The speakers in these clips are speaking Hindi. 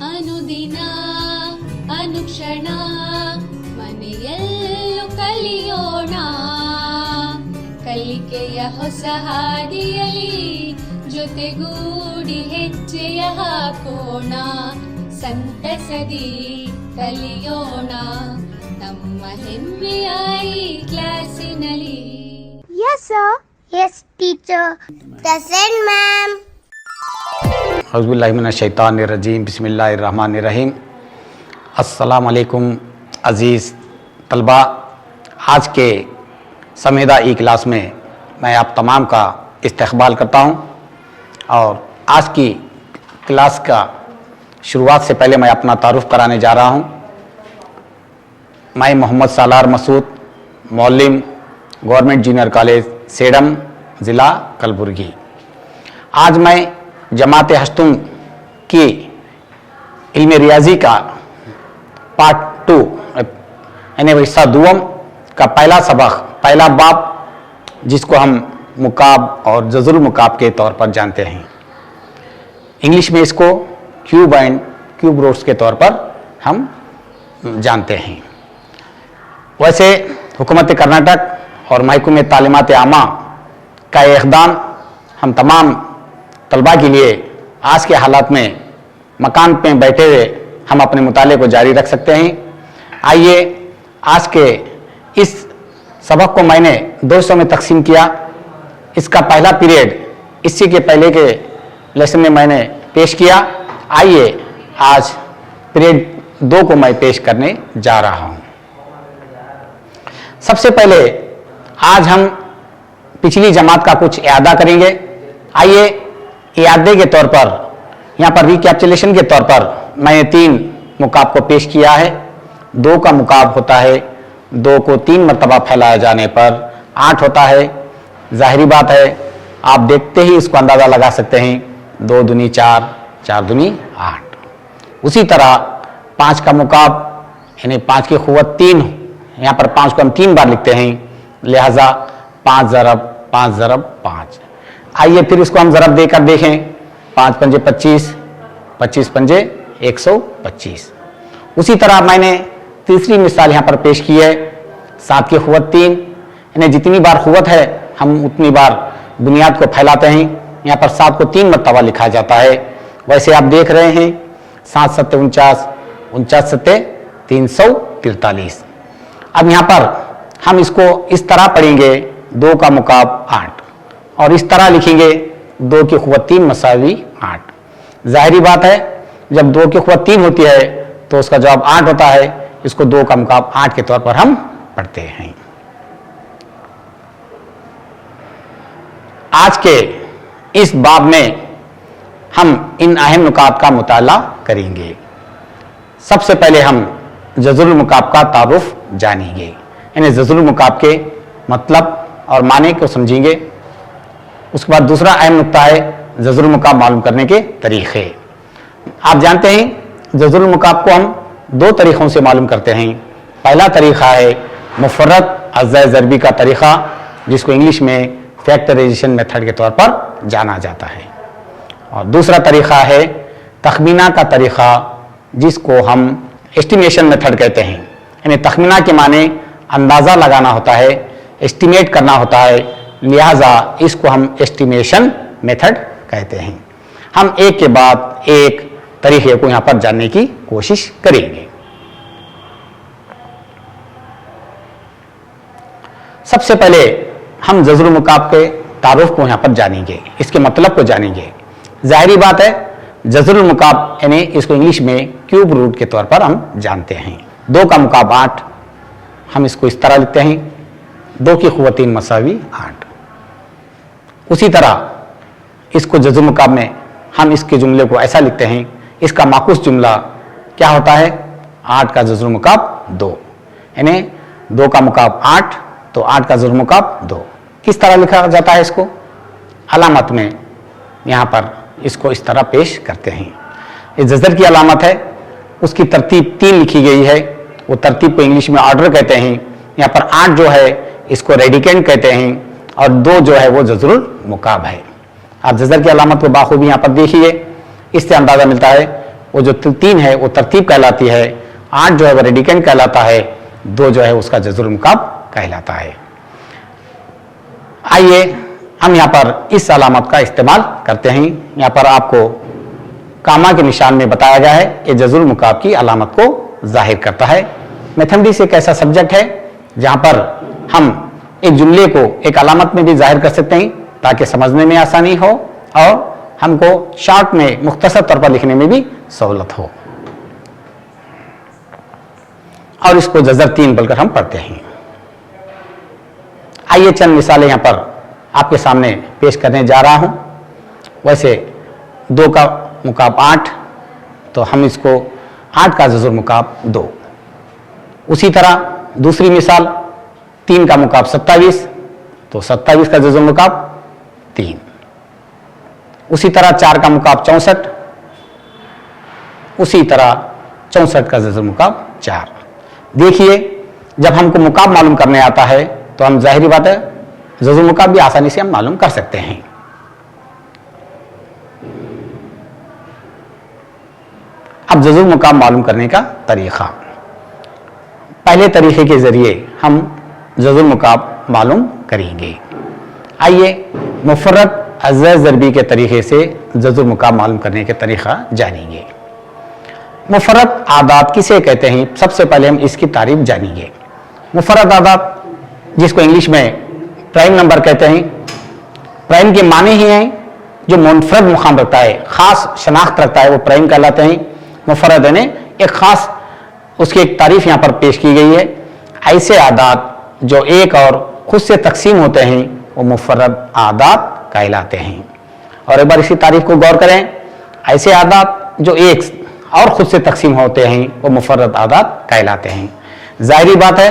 ಅನುದಿನ ಅನುಕ್ಷಣ ಮನೆಯಲ್ಲೂ ಕಲಿಯೋಣ ಕಲಿಕೆಯ ಹೊಸ ಹಾದಿಯಲಿ ಜೊತೆಗೂಡಿ ಹೆಜ್ಜೆಯ ಹಾಕೋಣ ಸಂತಸದಿ ಕಲಿಯೋಣ ನಮ್ಮ ಹೆಮ್ಮೆಯ ಈ ಕ್ಲಾಸಿನಲ್ಲಿ. Yes, sir. Yes, teacher. Present, ma'am. औज़ुबिल्लाहिमिनश्शैतानिर्रजीम बिस्मिल्लाहिर्रहमानिर्रहीम। अस्सलाम वालेकुम अज़ीज़ तलबा। आज के समेदा ई क्लास में मैं आप तमाम का इस्तक़बाल करता हूँ और आज की क्लास का शुरुआत से पहले मैं अपना तारुफ़ कराने जा रहा हूँ। मैं मोहम्मद सालार मसूद, मौलिम, गवर्नमेंट जूनियर कॉलेज सेडम, ज़िला कलबुर्गी। आज मैं जमात हश्तुम की इल्म रियाजी का पार्ट 2 यानी हिस्सा दुवम का पहला सबक, पहला बाब, जिसको हम मुकाब और जज़ुल मुकाब के तौर पर जानते हैं। इंग्लिश में इसको क्यूब एंड क्यूब रूट्स के तौर पर हम जानते हैं। वैसे हुकूमत कर्नाटक और महकमे तालीमात आमा का इक़दाम हम तमाम तलबा के लिए आज के हालात में मकान पे बैठे हुए हम अपने मुताले को जारी रख सकते हैं। आइए आज के इस सबक को मैंने 2 हिस्सों में तकसीम किया। इसका पहला पीरियड इसी के पहले के लेसन में मैंने पेश किया। आइए आज पीरियड 2 को मैं पेश करने जा रहा हूँ। सबसे पहले आज हम पिछली जमात का कुछ इयादा करेंगे। आइए इयादे के तौर पर, यहाँ पर रिकैप्चुलेशन के तौर पर मैंने 3 मुकाब को पेश किया है। 2 का मुकाब होता है 2 को 3 मरतबा फैलाए जाने पर 8 होता है। जाहिरी बात है, आप देखते ही इसको अंदाज़ा लगा सकते हैं, 2 दूनी 4, 4 दूनी 8। उसी तरह 5 का मुकाब यानी 5 की क़ुव्वत 3, यहाँ पर 5 को हम 3 बार लिखते हैं, लिहाजा 5 ज़रब 5 ज़रब 5। आइए फिर इसको हम ज़रब देकर देखें। 5 पंजे 25, 25 पंजे 125। उसी तरह मैंने तीसरी मिसाल यहाँ पर पेश की है। 7 की क़ुव्वत 3, यानी जितनी बार क़ुव्वत है हम उतनी बार बुनियाद को फैलाते हैं। यहाँ पर 7 को 3 मरतबा लिखा जाता है। वैसे आप देख रहे हैं 7 सत्ते 49, 49 सत्ते 343। अब यहाँ पर हम इसको इस तरह पढ़ेंगे, 2 का मुकाब 8, और इस तरह लिखेंगे 2 की क़ुव्वत 3 मसावी 8। जाहिरी बात है, जब 2 की क़ुव्वत 3 होती है तो उसका जवाब 8 होता है। इसको 2 का मुकाब 8 के तौर पर हम पढ़ते हैं। आज के इस बाब में हम इन अहम नुकात का मुताला करेंगे। सबसे पहले हम जज़ुल मुकाब का तारुफ जानेंगे, यानी जज़ुल मुकाब के मतलब और माने को समझेंगे। उसके बाद दूसरा अहम नुक्ता है जज़ुल मुकाब मालूम करने के तरीक़े। आप जानते हैं जज़ुल मुकाब को हम 2 तरीक़ों से मालूम करते हैं। पहला तरीक़ा है मुफ़र्रद अज़्ज़ा ज़रबी का तरीक़ा, जिसको इंग्लिश में फैक्टराइजेशन मेथड के तौर पर जाना जाता है, और दूसरा तरीक़ा है तखमीना का तरीक़ा, जिसको हम एस्टिमेशन मेथड कहते हैं। यानी तखमीना के माने अंदाज़ा लगाना होता है, एस्टिमेट करना होता है, लिहाजा इसको हम एस्टिमेशन मेथड कहते हैं। हम एक के बाद एक तरीक़े को यहाँ पर जानने की कोशिश करेंगे। सबसे पहले हम जज़ुल मुकाब के तारुफ को यहाँ पर जानेंगे, इसके मतलब को जानेंगे। जाहिरी बात है, जज़ुल मुकाब यानी इसको इंग्लिश में क्यूब रूट के तौर पर हम जानते हैं। 2 का मुकाब 8, हम इसको इस तरह लिखते हैं, 2 की क़ुव्वत 3 मसावी 8। उसी तरह इसको जज़ुल मुकाब में हम इसके जुमले को ऐसा लिखते हैं, इसका माकूस जुमला क्या होता है, 8 का जज़ुल मुकाब 2, यानी 2 का मुकाब 8 तो 8 का जज़ुल मुकाब 2। किस तरह लिखा जाता है इसको, अलामत में यहाँ पर इसको इस तरह पेश करते हैं। ये जज़र की अलामत है, उसकी तरतीब 3 लिखी गई है। वो तरतीब को इंग्लिश में ऑर्डर कहते हैं। यहाँ पर 8 जो है इसको रेडिकेंट कहते हैं, और 2 जो है वो जज़रुल मुकाब है। आप जज़र की अलामत को बाखूबी यहाँ पर देखिए, इससे अंदाज़ा मिलता है वो जो 3 है वो तरतीब कहलाती है, 8 जो है वो रेडिकेंट कहलाता है, 2 जो है उसका जज़रुल मुकाब कहलाता है। आइए हम यहाँ पर इस अलामत का इस्तेमाल करते हैं। यहाँ पर आपको कामा के निशान में बताया गया है, ये जज़रुल मुकाब की अलामत को जाहिर करता है। मैथमेटिक्स एक ऐसा सब्जेक्ट है जहाँ पर हम एक जुमले को एक अलामत में भी जाहिर कर सकते हैं ताकि समझने में आसानी हो और हमको शॉर्ट में मुख्तसर तौर पर लिखने में भी सहूलत हो। और इसको जज़र 3 बोलकर हम पढ़ते हैं। आइए चंद मिसालें यहाँ पर आपके सामने पेश करने जा रहा हूं। वैसे 2 का मुकाब 8, तो हम इसको 8 का जज़रुल मुकाब 2। उसी तरह दूसरी मिसाल 3 का मुकाब 27, तो 27 का जज़रुल मुकाब 3। उसी तरह 4 का मुकाब 64, उसी तरह 64 का जज़रुल मुकाब 4। देखिए जब हमको मुकाब मालूम करने आता है तो हम जाहिर बात है जज़रुल मुकाब भी आसानी से हम मालूम कर सकते हैं। अब जज़रुल मुकाब मालूम करने का तरीक़ा, पहले तरीक़े के ज़रिए हम जज़रुल मुकाब मालूम करेंगे। आइए मुफ़र्रद अज़्ज़ा ज़रबी के तरीक़े से जज़रुल मुकाब मालूम करने के तरीक़ा जानेंगे। मुफ़र्रद आदाद किसे कहते हैं, सबसे पहले हम इसकी तारीफ जानेंगे। मुफ़र्रद आदाद जिसको इंग्लिश में प्राइम नंबर कहते हैं, प्राइम के माने ही हैं जो मुनफरद मुकाम रखता है, ख़ास शनाख्त रखता है, वो प्राइम कहलाते हैं। मुफ़र्रद यानी एक ख़ास उसकी एक तारीफ यहाँ पर पेश की गई है। ऐसे आदाद जो एक और खुद से तकसीम होते हैं वो मुफ़र्रद आदाद कहलाते हैं। और एक बार इसी तारीफ को गौर करें, ऐसे आदाद जो एक और खुद से तकसीम होते हैं वो मुफ़र्रद आदाद कहलाते हैं। जाहिर बात है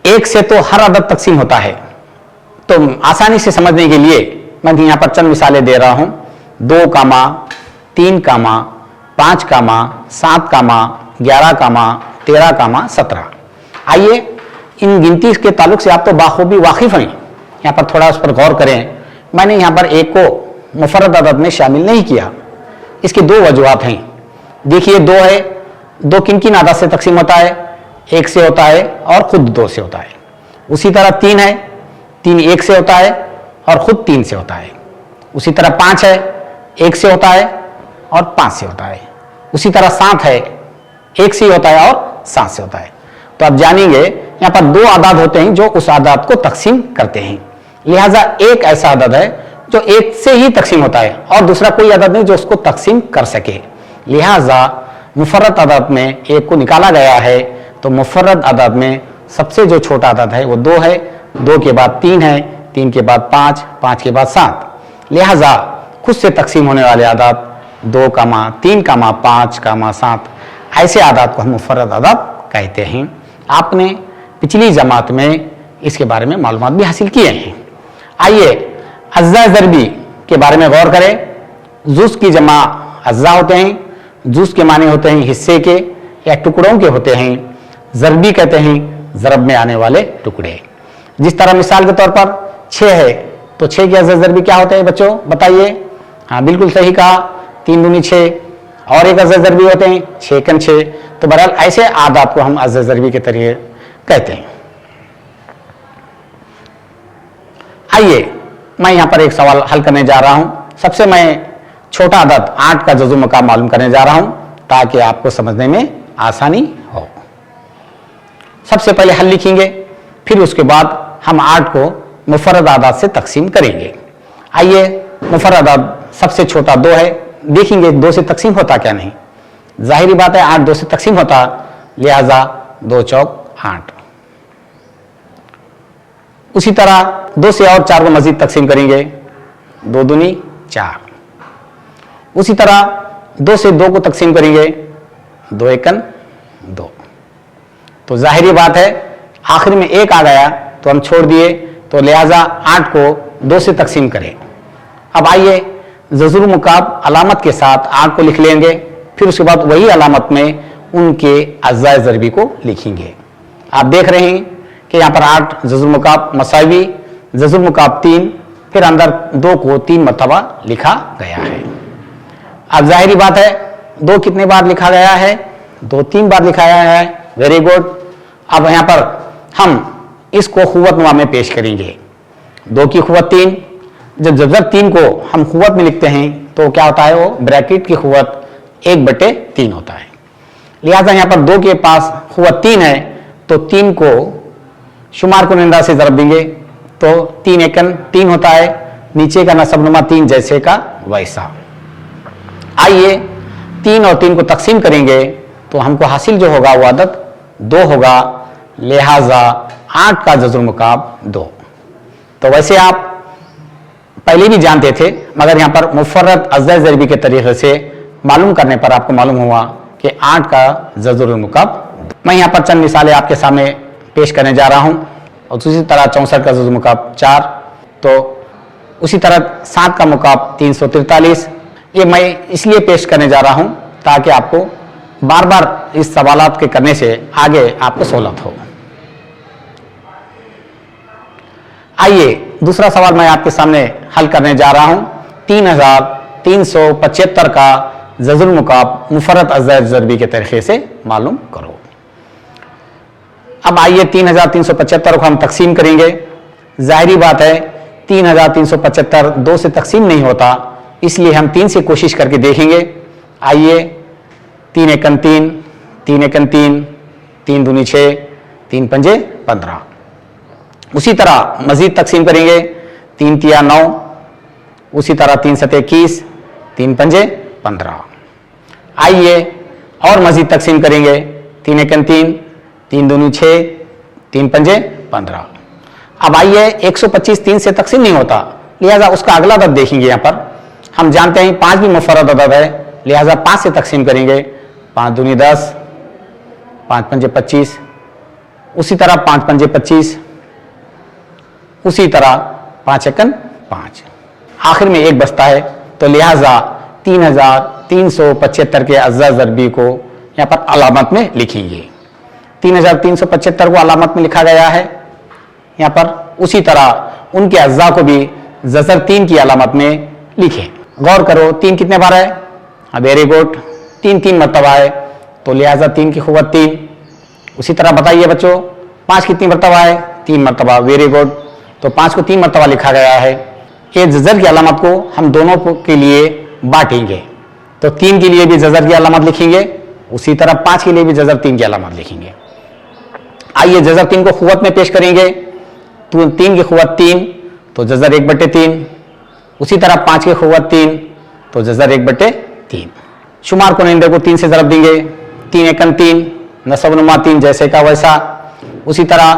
एक से तो हर आदद तकसीम होता है, तो आसानी से समझने के लिए मैं यहाँ पर चंद मिसालें दे रहा हूँ। 2 कामा, 3 कामा, 5 कामा, 7 कामा, 11 कामा, 13 कामा, 17। आइए इन गिनती के ताल्लुक से आप तो बाखूबी वाकिफ हैं, यहाँ पर थोड़ा उस पर गौर करें। मैंने यहाँ पर एक को मुफ़र्रद आदद में शामिल नहीं किया, इसकी 2 वजूहात हैं। देखिए 2 है, 2 किन किन आदद से तकसीम होता है, 1 से होता है और खुद 2 से होता है। उसी तरह 3 है, 3 1 से होता है और खुद 3 से होता है। उसी तरह 5 है, 1 से होता है और 5 से होता है। उसी तरह 7 है, 1 से होता है और 7 से होता है। तो आप जानेंगे यहाँ पर 2 आदाद होते हैं जो उस आदाद को तकसीम करते हैं। लिहाजा एक ऐसा आदद है जो 1 से ही तकसीम होता है और दूसरा कोई आदद नहीं जो उसको तकसीम कर सके। लिहाजा मुफ़र्रद आदद में 1 को निकाला गया है, तो मुफ़र्रद आदद में सबसे जो छोटा आदद है वो 2 है, 2 के बाद 3 है, 3 के बाद 5, 5 के बाद 7। लिहाजा खुद से तकसीम होने वाले आदाद 2 कामा, 3 कामा, 5 कामा, 7 ऐसे आदाद को हम मुफ़र्रद आदाद कहते हैं। आपने पिछली जमात में इसके बारे में मालूमात भी हासिल किए हैं। आइए अज़्ज़ा ज़रबी के बारे में गौर करें। जुज़ की जमा अज़्ज़ा होते हैं, जुज़ के माने होते हैं हिस्से के या टुकड़ों के होते हैं। ज़रबी कहते हैं ज़रब में आने वाले टुकड़े। जिस तरह मिसाल के तौर पर 6 है, तो 6 के अज़्ज़ा ज़रबी क्या होते हैं बच्चों, बताइए। हाँ बिल्कुल सही कहा, 3 दूनी 6 और एक अज़्ज़ा ज़रबी होते हैं 6 कन 6। तो बहरहाल ऐसे आदाद को हम अज़्ज़ा ज़रबी के तरीके कहते हैं। आइए मैं यहाँ पर एक सवाल हल करने जा रहा हूँ। सबसे मैं छोटा आदद 8 का जज़रुल मुकाब मालूम करने जा रहा हूँ ताकि आपको समझने में आसानी हो। सबसे पहले हल लिखेंगे, फिर उसके बाद हम 8 को मुफ़र्रद आदाद से तकसीम करेंगे। आइए मुफ़र्रद आदाद सबसे छोटा 2 है, देखेंगे 2 से तकसीम होता क्या नहीं। जाहिर बात है 8 2 से तकसीम होता, लिहाजा 2 चौक 8। उसी तरह 2 से और 4 को मजीद तकसीम करेंगे, 2 दूनी 4। उसी तरह 2 से 2 को तकसीम करेंगे, 2 एकन 2। तो जाहिर बात है आखिर में 1 आ गया तो हम छोड़ दिए, तो लिहाजा 8 को 2 से तकसीम करें। अब आइए जज़रुल मुकाब अलामत के साथ 8 को लिख लेंगे, फिर उसके बाद वही अलामत में उनके अज़्ज़ा ज़रबी को लिखेंगे। आप देख रहे हैं कि यहाँ पर 8 जज़रुल मुकाब मसावी, जज़रुल मुकाब 3, फिर अंदर 2 को 3 मरतबा लिखा गया है। अब जाहिर बात है 2 कितने बार लिखा गया है? 2-3 बार लिखा गया है। Very good. अब यहाँ पर हम इसको खुवतनुमा में पेश करेंगे। 2 की खुवत 3। जब 3 को हम खुवत में लिखते हैं तो क्या होता है? वो ब्रैकेट की खुवत 1/3 होता है। लिहाजा यहाँ पर 2 के पास खुवत 3 है तो 3 को शुमार कुनिंदा से ज़रब देंगे तो 3 एकन 3 होता है। नीचे का नसबनुमा 3 जैसे का वैसा। आइए 3 और 3 को तकसीम करेंगे तो हमको हासिल जो होगा वो अदद 2 होगा। लिहाजा 8 का जज़्र मुकाब 2। तो वैसे आप पहले भी जानते थे मगर यहाँ पर मुफर्रद अज़्ज़ा ज़रबी के तरीके से मालूम करने पर आपको मालूम हुआ कि 8 का जज़्र मुकाब। मैं यहाँ पर चंद मिसालें आपके सामने पेश करने जा रहा हूँ। और उसी तरह 64 का जज़्र मुकाब 4, तो उसी तरह 7 का मुकाब 343। ये मैं इसलिए पेश करने जा रहा हूँ ताकि आपको बार बार इस सवालात के करने से आगे आपको सहूलत हो। आइए दूसरा सवाल मैं आपके सामने हल करने जा रहा हूँ। 3375 का जज़्र मुकाब मुफर्रद अज़्ज़ा ज़रबी के तरीके से मालूम करो। अब आइए 3375 को हम तकसीम करेंगे। जाहिरी बात है 3375 2 से तकसीम नहीं होता, इसलिए हम 3 से कोशिश करके देखेंगे। आइए 3 एकन 3, 3 एकन 3, 3 दूनी 6, 3 पंजे 15। उसी तरह मजीद तकसीम करेंगे। 3 तिया 9, उसी तरह 3 सते 21, 3 पंजे 15। आइए और मजीद तकसीम करेंगे। 3 एकन 3, 3 दूनी 6, 3 पंजे 15। अब आइए 125 3 से तकसीम नहीं होता, लिहाजा उसका अगला अदद देखेंगे। यहाँ पर हम जानते हैं 5 भी मुफर्रद अदद है, लिहाजा 5 से तकसीम करेंगे। 5 दूनी 10, 5 पंजे 25, उसी तरह 5 पंजे 25, उसी तरह 5 एकन 5। आखिर में 1 बचता है, तो लिहाजा 3375 के अज़्ज़ा ज़रबी को यहाँ पर अलामत में लिखेंगे। 3375 को अलामत में लिखा गया है यहाँ पर। उसी तरह उनके अज़्ज़ा को भी ज़ज़र 3 की अलामत में लिखें। गौर करो 3 कितने बार है? वेरी गुड, 3 मरतबा है, तो लिहाजा 3 की खुवत 3। उसी तरह बताइए बच्चों 5 कितनी मरतबा है? 3 मरतबा। वेरी गुड, तो 5 को 3 मरतबा लिखा गया है। ये ज़ज़र की अलामत को हम दोनों के लिए बांटेंगे, तो 3 के लिए भी ज़ज़र की अलामत लिखेंगे, उसी तरह 5 के लिए भी ज़ज़र 3 की अलामत लिखेंगे। आइए ज़ज़र 3 को खुवत में पेश करेंगे। तो 3 की खुवत 3, तो ज़ज़र 1/3। उसी तरह 5 की खुवत 3, तो ज़ज़र 1/3। शुमार कुनिंदे को 3 से ज़रब देंगे। 3 एकन 3, नसबनुमा 3 जैसे का वैसा। उसी तरह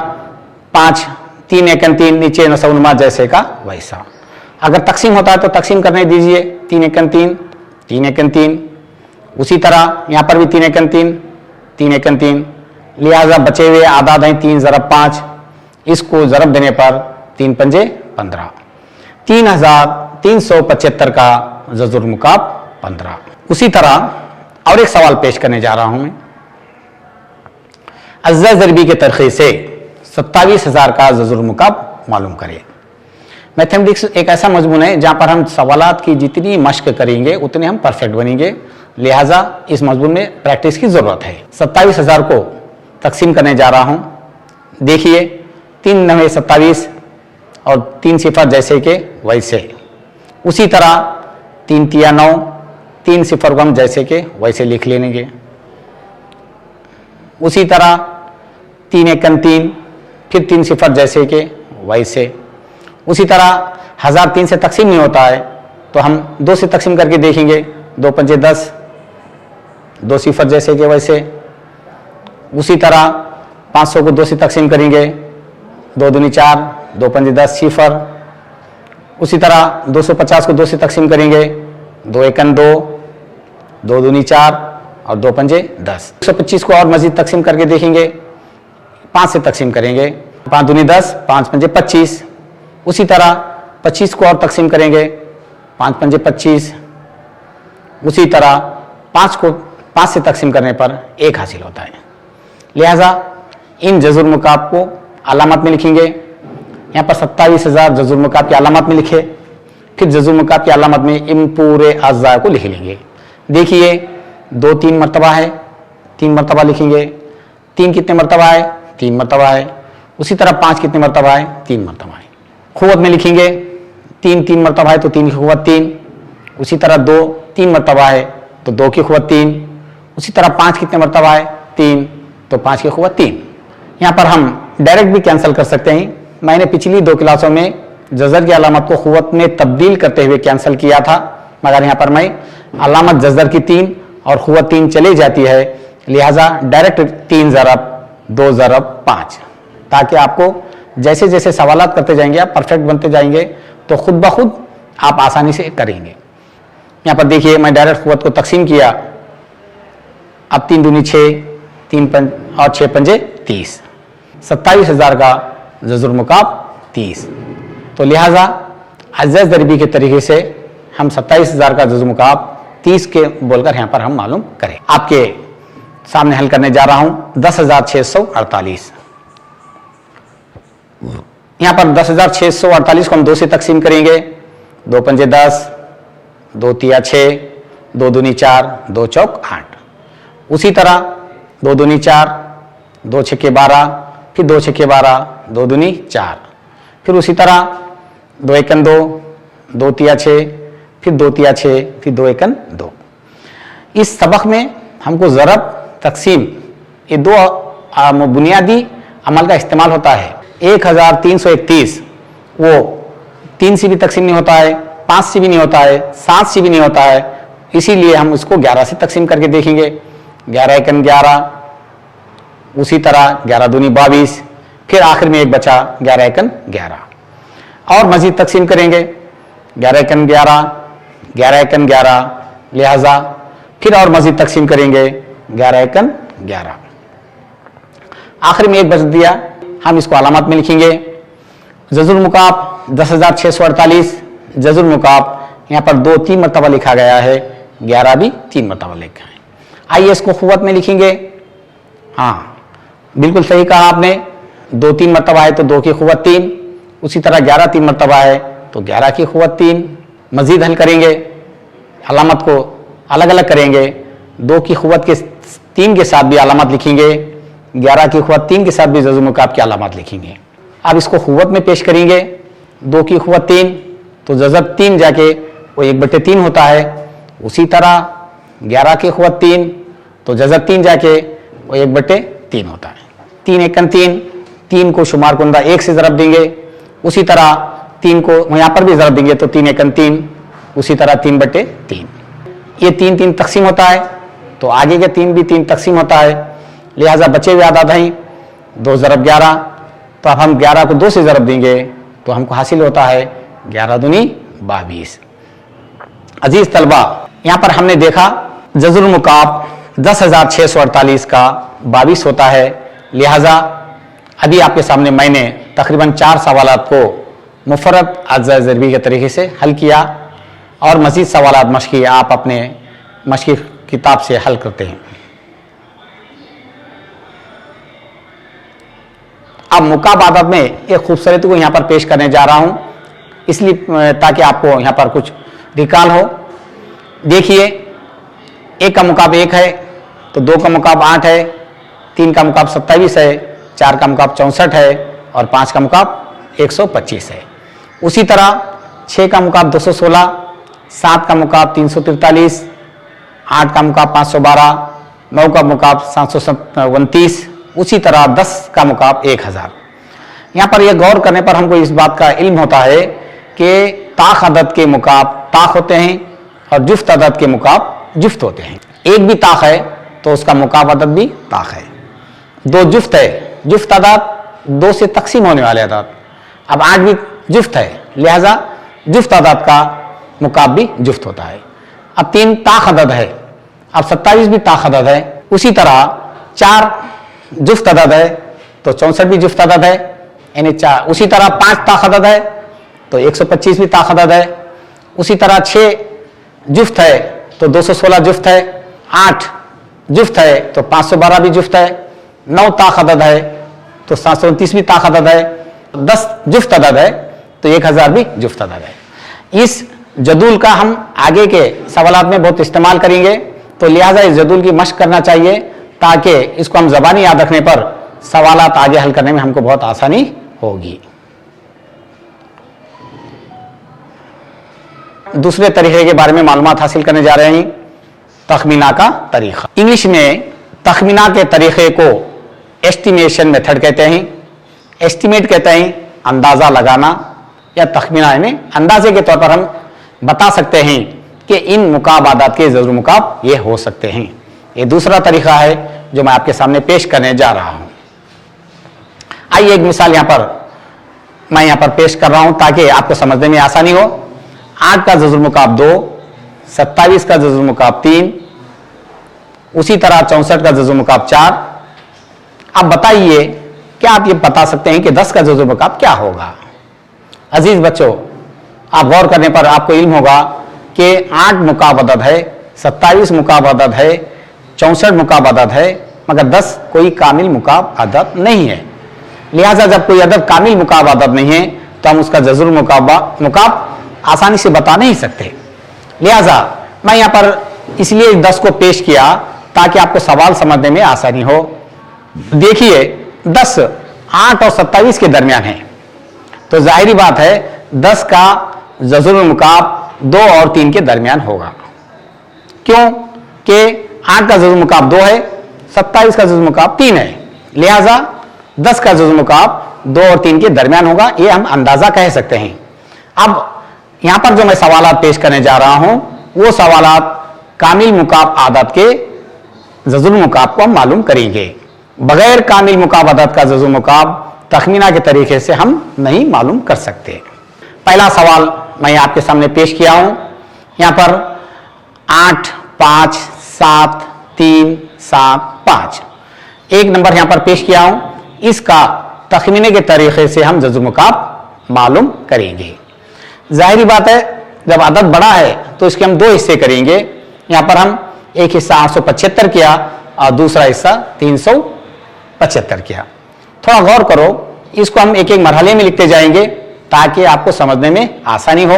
5, 3 एकन 3, नीचे नसबनुमा जैसे का वैसा। अगर तकसीम होता है तो तकसीम करने दीजिए। 3 एकन 3, 3 एकन 3, उसी तरह यहाँ पर भी 3 एकन 3, 3 एकन 3। लिहाजा बचे हुए आदाद हैं 3 ज़रब 5, इसको ज़रब देने पर 3 पंजे 15। 3375 का जज़्र मुकाब 15। उसी तरह और एक सवाल पेश करने जा रहा हूं मैं। अज़्ज़ा ज़रबी के तरीके से 27,000 का जज़्र मुकाब मालूम करें। मैथमेटिक्स एक ऐसा मजमून है जहां पर हम सवालात की जितनी मश्क करेंगे उतने हम परफेक्ट बनेंगे, लिहाजा इस मजमून में प्रैक्टिस की ज़रूरत है। 27,000 को तकसीम करने जा रहा हूं। देखिए 3 9 27 और 3 सिफर जैसे के वैसे। उसी तरह 3 तिया 9, 3 सिफर को हम जैसे के वैसे लिख लेंगे। उसी तरह 3 एकन 3, फिर 3 सिफर जैसे के वैसे। उसी तरह 1003 से तकसीम नहीं होता है, तो हम 2 से तकसीम करके देखेंगे। 2 पंजे 10, 2 सिफर जैसे के वैसे। उसी तरह 500 को 2 से तकसीम करेंगे। 2 दूनी 4, 2 पंजे 10 सिफर। उसी तरह 250 को 2 से तकसीम करेंगे। 2 एकन 2, 2 दूनी 4 और 2 पंजे 10। 125 को और मजीद तकसीम करके देखेंगे। 5 से तकसीम करेंगे। 5 दूनी 10, 5 पंजे 25। उसी तरह 25 को और तकसीम करेंगे। 5 पंजे 25। उसी तरह 5 को 5 से तकसीम करने पर 1 हासिल होता है। लिहाजा इन जज़्र मुकाब को अलामत में लिखेंगे। यहाँ पर 27,000 जज़्र मुकाब की अलामत में लिखे, फिर जज़्र मुकाब की अलामत में इन पूरे अज़्ज़ा को लिख लेंगे। देखिए 2 3 मरतबा है, 3 मरतबा लिखेंगे। 3 कितने मरतबा है? 3 मरतबा है। उसी तरह 5 कितने मरतबा है? 3 मरतबा है। खुवत में लिखेंगे 3 3 मरतबा है तो 3 की खुवत 3। उसी तरह 2 3 मरतबा है तो 2 की खुवत 3। उसी तरह 5 कितने मरतबा है? 3, तो 5 की खुवत 3। यहाँ पर हम डायरेक्ट भी कैंसिल कर सकते हैं। मैंने पिछली 2 क्लासों में जज़र की अलामत को खुवत में तब्दील करते हुए कैंसिल किया था, मगर यहाँ पर मैं अलामत जज़र की 3 और खुवत 3 चली जाती है, लिहाजा डायरेक्ट 3 ज़रब 2 ज़रब 5, ताकि आपको जैसे जैसे सवालात करते जाएंगे आप परफेक्ट बनते जाएंगे तो खुद ब खुद आप आसानी से करेंगे। यहाँ पर देखिए मैं डायरेक्ट खुवत को तकसीम किया। अब 3 दूनी 6, 3 और 6 पंजे 30, 27,000 का जज़ुल मुकाब 30। तो लिहाजा अज़्ज़ ज़रिबी के तरीके से हम 27,000 का जज़ुल मुकाब 30 के बोलकर यहाँ पर हम मालूम करें। आपके सामने हल करने जा रहा हूँ 10,648। यहाँ पर 10,648 को हम 2 से तकसीम करेंगे। 2 पंजे 10, 2 तिया 6, 2 दूनी 4, 2 चौक 8। उसी तरह 2 दूनी 4, 2 छक्के 12, फिर 2 छक्के 12, 2 दूनी 4, फिर उसी तरह 2 एकन 2, 2 तिया 6, फिर 2 तिया 6, फिर 2 एकन 2। इस सबक में हमको ज़रब तकसीम ये 2 बुनियादी अमल का इस्तेमाल होता है। 1331 वो 3 से भी तकसीम नहीं होता है, 5 से भी नहीं होता है, 7 से भी नहीं होता है, इसीलिए हम उसको 11 से तकसीम करके देखेंगे। 11 एकन 11, उसी तरह 11 दूनी 22, फिर आखिर में एक बचा 11 एकन 11 और मजीद तकसीम करेंगे। 11 एकन 11, 11 एकन 11, लिहाजा फिर और मजीद तकसीम करेंगे 11 एकन 11। आखिर में एक बच दिया, हम इसको अलामत में लिखेंगे। जज़ुल मुकाब 10,648, जज़ुल मुकाब यहाँ पर 2 3 मरतबा लिखा गया है, 11 भी 3 मरतबा लिखा है। आइए इसको खुवत में लिखेंगे। हाँ बिल्कुल सही कहा आपने, 2 3 मरतबा है तो 2 की खुवत 3, उसी तरह 11 3 मरतबा है तो 11 की खुवत 3। मजीद हल करेंगे, अलामत को अलग अलग करेंगे। 2 की खुवत के 3 के साथ भी अलामत लिखेंगे, 11 की खुवत 3 के साथ भी जज़ुल मुकाब की अलामत लिखेंगे। अब इसको खुवत में पेश करेंगे। 2 की खुवत 3 तो जज़ब 3 जाके वो 1/3 होता है। उसी तरह 11 की खुवत 3 तो जज़ब 3 जाके वो 1/3 होता है। 3 एकन 3, 3 को शुमार कुंदा 1 से ज़रब देंगे। उसी तरह 3 को यहाँ पर भी ज़रब देंगे तो 3 एकन 3, उसी तरह 3/3। ये 3 3 तकसीम होता है तो आगे के 3 भी 3 तकसीम होता है, लिहाजा बचे हुए आदाद हैं 2 ज़रब 11। तो अब हम 11 को 2 से ज़रब देंगे तो हमको हासिल होता है 11 दूनी 22। अजीज तलबा, यहाँ पर हमने देखा जज़ुल मुकाब 10,648 का 22 होता है। लिहाजा अभी आपके सामने मैंने तकरीबन 4 सवालात को मुफरद अज़्ज़ा ज़रिबी के तरीके से हल किया और मज़ीद सवालात मशक़ी आप अपने मशक़ी किताब से हल करते हैं। अब मुकाब आदत में एक खूबसूरती को यहाँ पर पेश करने जा रहा हूँ, इसलिए ताकि आपको यहाँ पर कुछ रिकॉल हो। देखिए 1 का मुकाब 1 है तो 2 का मुकाब 8 है, 3 का मुकाब 27 है, 4 का मुकाब 64 है और 5 का मुकाब 125 है। उसी तरह 6 का मुकाब 216, 7 का मुकाब 343, 8 का मुकाब 512, 9 का मुकाब 729, उसी तरह 10 का मुकाब 1000। यहाँ पर यह गौर करने पर हमको इस बात का इल्म होता है कि ताख अदद के मुकाब ताख होते हैं और जुफ्त अदद के मुकाब जुफ्त होते हैं। एक भी ताख है तो उसका मुकाब अदद भी ताख है। 2 जुफ्त है, जुफ्त अदद 2 से तकसीम होने वाले अदद। अब 8 भी जुफ्त है, लिहाजा जुफ्त अदद का मुकाब भी जुफ्त होता है। अब 3 ताख अदद है, अब 27 भी ताख अदद है। उसी तरह 4 जुफ्त अदद है तो 64 भी जुफ्त अदद है, यानी 4। उसी तरह 5 ताख अदद है तो 125 भी ताख अदद है। उसी तरह 6 जुफ्त है तो 216 जुफ्त है। 8 जुफ्त है तो 512 भी जुफ्त है। 9 ताख अदद है तो 729 भी ताख अदद है। 10 जुफ्त अदद है तो 1000 भी जुफ्त अदद है। इस जदूल का हम आगे के सवालात में बहुत इस्तेमाल करेंगे। तो लिहाजा इस जदूल की मश्क करना चाहिए ताकि इसको हम ज़बानी याद रखने पर सवालात आगे हल करने में हमको बहुत आसानी होगी। दूसरे तरीके के बारे में मालूमात हासिल करने जा रहे हैं, तखमीना का तरीका। इंग्लिश में तखमीना के तरीके को एस्टिमेशन मेथड कहते हैं। एस्टिमेट कहते हैं अंदाज़ा लगाना या तखमीना, यानी अंदाजे के तौर पर हम बता सकते हैं कि इन मुकाबादात के ज़रूर मुकाब ये हो सकते हैं। ये दूसरा तरीका है जो मैं आपके सामने पेश करने जा रहा हूं। आइए एक मिसाल मैं यहां पर पेश कर रहा हूं ताकि आपको समझने में आसानी हो। 8 का ज़रूर मुकाब 2, 27 का ज़रूर मुकाब 3, उसी तरह 64 का ज़रूर मुकाब 4। अब बताइए क्या आप ये बता सकते हैं कि 10 का ज़रूर मुकाब क्या होगा? अजीज बच्चों, आप गौर करने पर आपको इल्म होगा कि 8 मुकाब अदद है, 27 मुकाब अदद है, 64 मुकाब अदद है, मगर 10 कोई कामिल मुकाब अदद नहीं है। लिहाजा जब कोई अदद कामिल मुकाब अदद नहीं है तो हम उसका ज़रूर मुकाब आसानी से बता नहीं सकते। लिहाजा मैं यहां पर इसलिए 10 को पेश किया ताकि आपको सवाल समझने में आसानी हो। देखिए 10 8 और 27 के दरमियान है, तो जाहिरी बात है 10 का ज़रूर मुकाब 2 और 3 के दरमियान होगा। क्यों कि 8 का ज़रूर मुकाब 2 है, 27 का ज़रूर मुकाब 3 है। लिहाजा 10 का ज़रूर मुकाब 2 और 3 के दरमियान होगा, ये हम अंदाज़ा कह सकते हैं। अब यहां पर जो मैं सवालात पेश करने जा रहा हूं वो सवालात कामिल मुकाब आदत के ज़रूर मुकाब को हम मालूम करेंगे। बगैर कामिल मुकाब आदत का ज़रूर मुकाब तखमीना के तरीके से हम नहीं मालूम कर सकते। पहला सवाल मैं आपके सामने पेश किया हूं, यहां पर 8, 5, 7, 3, 7, 5 एक नंबर यहां पर पेश किया हूं। इसका तखमीने के तरीके से हम ज़रूर मुकाब मालूम करेंगे। जाहिरी बात है जब अदद बड़ा है तो इसके हम 2 हिस्से करेंगे। यहां पर हम एक हिस्सा 875 किया और दूसरा हिस्सा 375 किया। थोड़ा गौर करो, इसको हम एक एक मरहले में लिखते जाएंगे ताकि आपको समझने में आसानी हो।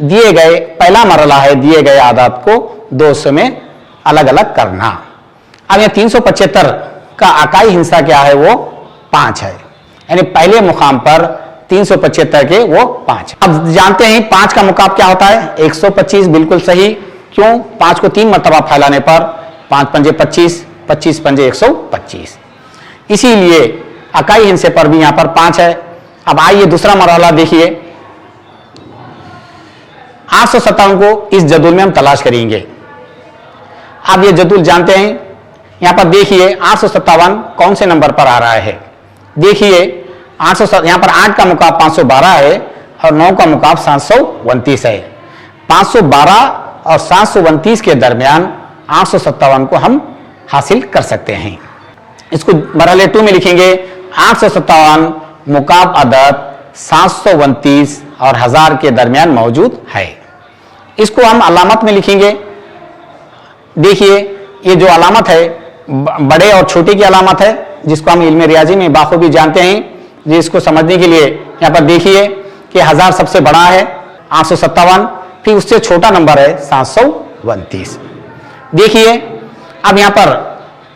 दिए गए पहला मरहला है दिए गए आदात को 200 में अलग अलग करना। अब यह 375 का अकाई हिस्सा क्या है? वो 5 है, यानी पहले मुकाम पर 375 के वो 5। अब जानते हैं 5 का मुकाब क्या होता है? 125। बिल्कुल सही। क्यों? 5 को 3 मरतबा फैलाने पर 5 पंजे 25, 25 पंजे 125। इसीलिए अकाई हिस्से पर भी यहां पर 5 है। अब आइए दूसरा मरहला देखिए। 857 को इस जदूल में हम तलाश करेंगे। अब ये जदूल जानते हैं, यहां पर देखिए 857 कौन से नंबर पर आ रहा है। देखिए 800 यहां पर 8 का मुकाब 512 है और 9 का मुकाब 729 है। 512 और 729 के दरमियान 857 को हम हासिल कर सकते हैं। इसको मरहले 2 में लिखेंगे। 857 मुकाब अदद 729 और 1000 के दरमियान मौजूद है। इसको हम अलामत में लिखेंगे। देखिए ये जो अलामत है बड़े और छोटे की अलामत है, जिसको हम इल्म रियाजी में बाखूबी जानते हैं। जिसको समझने के लिए यहां पर देखिए कि 1000 सबसे बड़ा है 857, फिर उससे छोटा नंबर है 729। देखिए अब यहां पर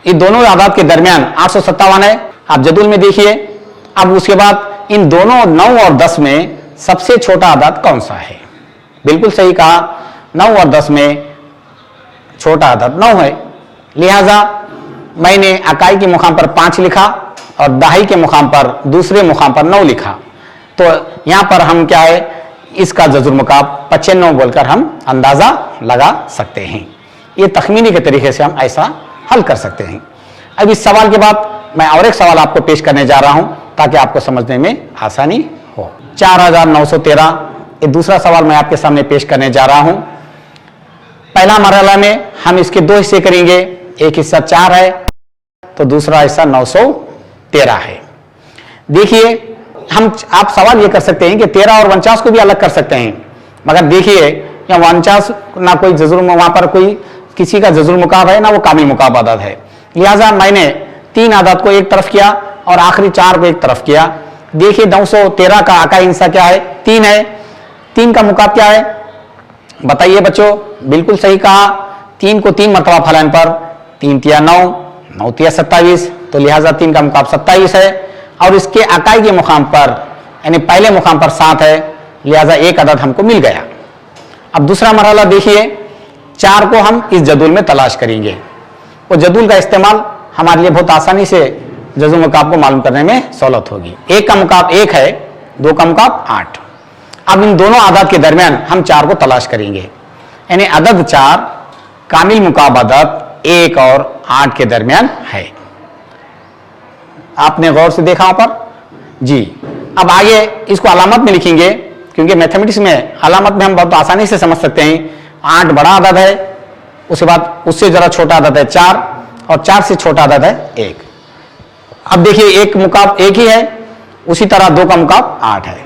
ये दोनों आदाद के दरमियान 857 है। आप जदूल में देखिए। अब उसके बाद इन दोनों 9 और 10 में सबसे छोटा आदाद कौन सा है? बिल्कुल सही कहा, 9 और 10 में छोटा आदाद 9 है। लिहाजा मैंने अकाई के मुकाम पर 5 लिखा और दहाई के मुकाम पर दूसरे मुकाम पर 9 लिखा। तो यहां पर हम क्या है, इसका ज़रूर मुकाब 95 बोलकर हम अंदाजा लगा सकते हैं। ये तखमीनी के तरीके से हम ऐसा हल कर सकते हैं। अब इस सवाल के बाद मैं और एक सवाल आपको पेश करने जा रहा हूं ताकि आपको समझने में आसानी हो। 4913 ये दूसरा सवाल मैं आपके सामने पेश करने जा रहा हूं। पहला मरहला में हम इसके 2 हिस्से करेंगे। एक हिस्सा 4 है तो दूसरा हिस्सा 913 है। देखिए आप सवाल ये कर सकते हैं कि 13 और 49 को भी अलग कर सकते हैं, मगर देखिए यहाँ 49 ना कोई जरूर वहां पर कोई किसी का जरूर मुकाब है ना वो कामिल मुकाब आदत है। लिहाजा मैंने 3 आदत को एक तरफ किया और आखिरी 4 को एक तरफ किया। देखिए 913 का अकाई हिस्सा क्या है? 3 है। 3 का मुकाब क्या है? बताइए बच्चों। बिल्कुल सही कहा, 3 को 3 मरतबा फलन पर 3 तिया 9, 9 तिया 27, तो लिहाजा 3 का मुकाब 27 है। और इसके इकाई के मुकाम पर यानी पहले मुकाम पर 7 है, लिहाजा एक अदद हमको मिल गया। अब दूसरा मरहला देखिए, 4 को हम इस जदूल में तलाश करेंगे। वो जदूल का इस्तेमाल हमारे लिए बहुत आसानी से जज़्ब मुकाब को मालूम करने में सहूलत होगी। 1 का मुकाब 1 है, 2 का मुकाब 8। अब इन दोनों आदद के दरमियान हम 4 को तलाश करेंगे, यानी अदद 4 कामिल मुकाब अदद 1 और 8 के दरमियान है। आपने गौर से देखा वहां पर जी। अब आगे इसको अलामत में लिखेंगे, क्योंकि मैथमेटिक्स में अलामत में हम बहुत आसानी से समझ सकते हैं। 8 बड़ा अदद है, उसके बाद उससे जरा छोटा अदद है 4, और 4 से छोटा अदद है 1। अब देखिए 1 मुकाब 1 ही है, उसी तरह 2 का मुकाब 8 है,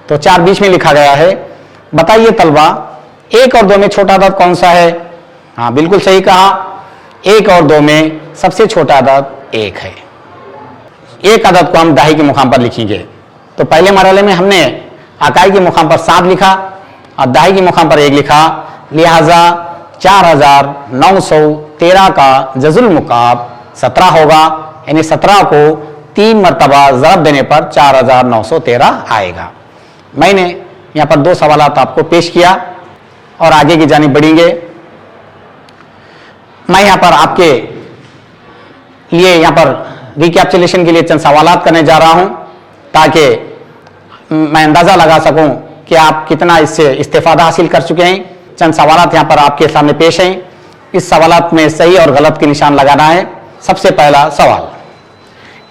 तो 4 बीच में लिखा गया है। बताइए तलबा, 1 और 2 में छोटा अदद कौन सा है? हाँ बिल्कुल सही कहा, 1 और 2 में सबसे छोटा अदद 1 है। एक अदद को हम दाही के मुकाम पर लिखेंगे, तो पहले मरहले में हमने अकाई के मुकाम पर 7 लिखा और दाही के मुकाम पर 1 लिखा, लिहाजा 4913 का जज़ुल मुकाब 17 होगा, यानी 17 को 3 मरतबा ज़रब देने पर 4913 आएगा। मैंने यहाँ पर 2 सवालात आपको पेश किया और आगे की जानिब बढ़ेंगे। मैं यहाँ पर आपके लिए यहाँ पर रिकैप्चुलेशन के लिए चंद सवालात करने जा रहा हूँ, ताकि मैं अंदाज़ा लगा सकूँ कि आप कितना इससे इस्तेफादा हासिल कर चुके हैं। चंद सवालात यहाँ पर आपके सामने पेश हैं। इस सवालात में सही और गलत के निशान लगाना है। सबसे पहला सवाल,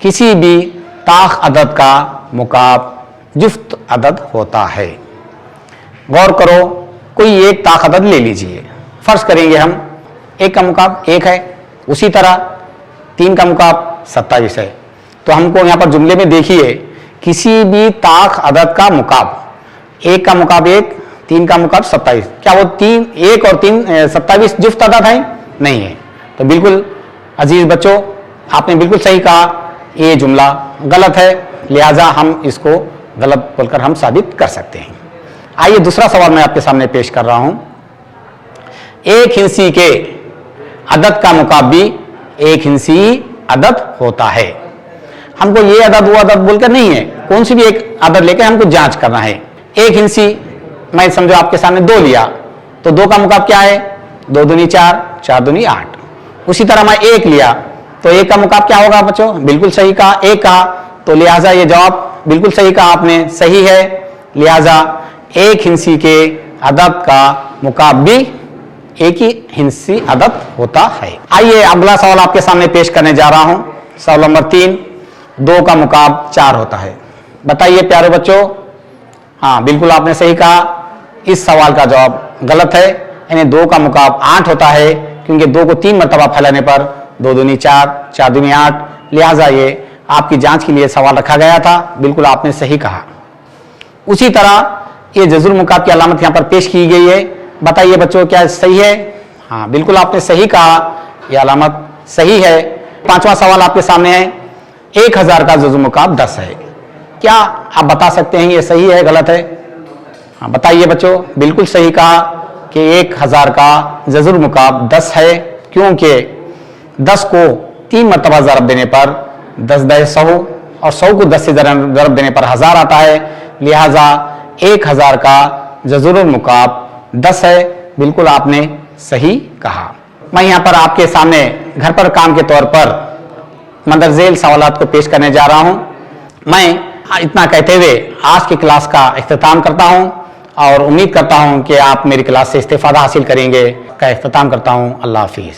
किसी भी ताख अदद का मुकाब जुफ्त अदद होता है। गौर करो, कोई एक ताख अदद ले लीजिए। फर्ज करेंगे हम 1 का मुकाब 1 है, उसी तरह 3 का मुकाब 27 है। तो हमको यहाँ पर जुमले में देखिए, किसी भी ताख अदद का मुकाब, 1 का मुकाब 1, 3 का मुकाब 27, क्या वो 1 और 3 27 जुफ्त अदद है? नहीं है। तो बिल्कुल अजीज बच्चों, आपने बिल्कुल सही कहा, ये जुमला गलत है, लिहाजा हम इसको गलत बोलकर हम साबित कर सकते हैं। आइए दूसरा सवाल मैं आपके सामने पेश कर रहा हूं। एक हिंसी के अदद का मुकाब भी एक हिंसी अदद होता है। हमको ये अदद वो अदद बोलकर नहीं है, कौन सी भी एक अदद लेकर हमको जांच करना है। एक हिंसी मैं समझो आपके सामने 2 लिया, तो 2 का मुकाब क्या है? 2 दूनी 4, 4 दूनी 8। उसी तरह मैं 1 लिया, तो 1 का मुकाब क्या होगा बच्चों? बिल्कुल सही कहा, 1 कहा, तो लिहाजा ये जवाब बिल्कुल सही कहा आपने, सही है। लिहाजा एक हिंसी के अदद का मुकाब भी एक ही हिंसी अदद होता है। आइए अगला सवाल आपके सामने पेश करने जा रहा हूं। सवाल नंबर 3, 2 का मुकाब 4 होता है। बताइए प्यारे बच्चों, हाँ बिल्कुल आपने सही कहा। इस सवाल का जवाब गलत है, यानी 2 का मुकाब 8 होता है, क्योंकि 2 को 3 मरतबा फैलाने पर 2 दूनी 4, 4 दूनी 8, लिहाजा ये आपकी जांच के लिए सवाल रखा गया था। बिल्कुल आपने सही कहा। उसी तरह ये जज़ुल मुकाब की अलामत यहाँ पर पेश की गई है। बताइए बच्चों, क्या सही है? हाँ बिल्कुल आपने सही कहा, यह अलामत सही है। 5वां सवाल आपके सामने है, 1000 का जज़ुल मुकाब 10 है। क्या आप बता सकते हैं ये सही है गलत है? हाँ बताइए बच्चों, बिल्कुल सही कहा कि 1000 का जज़ुल मुकाब 10 है, क्योंकि 10 को 3 मरतबा ज़रब देने पर 10 दह 100, और 100 को 10 से ज़रब देने पर 1000 आता है। लिहाजा 1000 का जज़ुल मुकाब 10 है। बिल्कुल आपने सही कहा। मैं यहाँ पर आपके सामने घर पर काम के तौर पर मंदरजेल सवालात को पेश करने जा रहा हूँ। मैं इतना कहते हुए आज की क्लास का इख्तिताम करता हूँ और उम्मीद करता हूँ कि आप मेरी क्लास से इस्तेफादा हासिल करेंगे। का इख्तिताम करता हूँ। अल्लाह हाफिज़।